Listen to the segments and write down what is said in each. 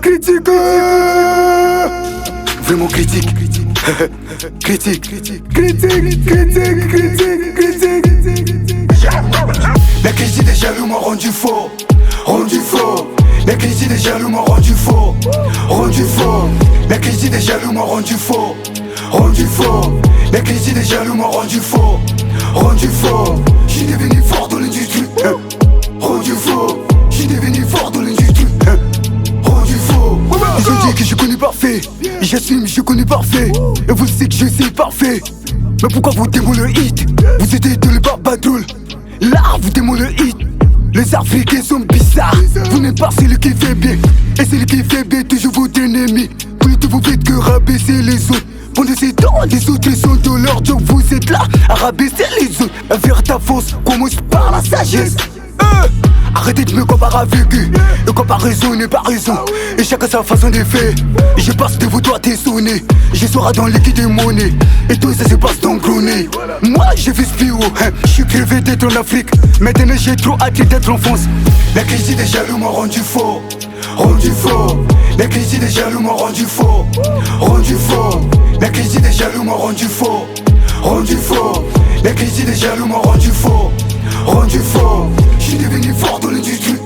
Critique. Vraiment critique. Critique. La critique des jaloux m'a rendu faux. La critique des jaloux m'a rendu faux. La critique des jaloux m'a rendu faux. La critique des jaloux m'a rendu faux. J'suis devenu fort dans l'industrie. Rendu faux. J'suis devenu fort dans l'industrie. Rendu faux. Ils ont dit que je connais parfait. J'assume, je connais parfait. Et vous savez que je suis parfait. Mais pourquoi vous démolez le hit? Vous étiez dans le patrol. Là vous démolez le hit. Les Africains sont bizarres. Vous n'êtes pas celui qui fait bien. Et celui qui fait bien toujours votre ennemi. Plus vous faites que rabaisser les autres. Pendant ces temps, les autres sont dans leur job. Vous êtes là à rabaisser les autres. Un véritable force commence par la sagesse. Arrêtez de me comparer avec eux. Et comparaison n'est pas raison. Et chacun sa façon de faire. Et je passe de vous doigts tes sonnés. Je serai dans liquide des monnaies. Et tout ça se passe dans le gros nez. Moi j'ai fait ce bio. Je suis crevé d'être en Afrique. Maintenant j'ai trop hâte d'être en France. La crise des jaloux m'a rendu faux. La crise des jaloux m'a rendu faux. La crise des jaloux m'a rendu faux. La crise des jaloux m'a rendu faux. J'suis devenu fort dans l'industrie.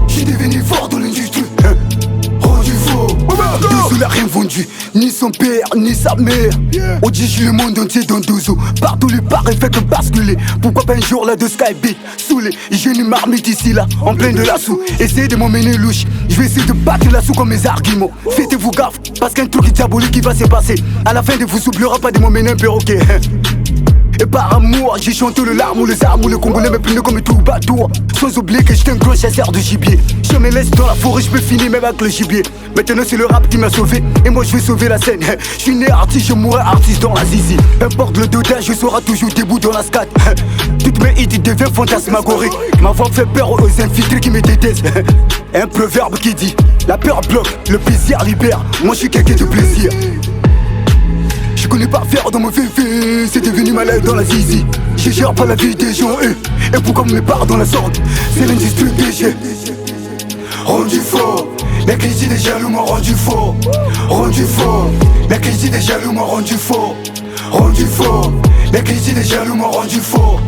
J'suis devenu fort dans l'industrie. Douzou n'a rien vendu, ni son père, ni sa mère. On dit j'suis le monde entier dans Douzou. Partout le pari fait que basculer. Pourquoi pas un jour là de Skybeat saoulé, j'ai une marmite ici là, en plein de l'assaut. Essayez de m'emmener louche, je vais essayer de battre l'assaut comme mes arguments. Faites-vous gaffe, parce qu'un truc diabolique qui va se passer. À la fin de vous oubliera pas de m'emmener un perroquet. Et par amour, j'ai chanté le larme ou les armes ou le Congolais me plaignaient comme tout bateau. Sans oublier que j'étais un grand chasseur de gibier. Je me laisse dans la forêt, je peux finir même avec le gibier. Maintenant c'est le rap qui m'a sauvé, et moi je vais sauver la scène. Je suis né artiste, je mourrai artiste dans la zizi. Importe le dodage, je serai toujours debout dans la scat. Toutes mes hits deviennent fantasmagoriques. Ma voix fait peur aux infiltrés qui me détestent. Un proverbe qui dit, la peur bloque, le plaisir libère. Moi je suis quelqu'un de plaisir. Je connais pas faire dans mon féfé, c'est devenu malade dans la zizi. Je gère pas la vie des gens, et pourquoi me part dans la sorte? C'est l'industrie que j'ai rendu faux. La crise des jaloux m'a rendu faux. La crise des jaloux m'a rendu faux. La crise des jaloux m'a rendu faux.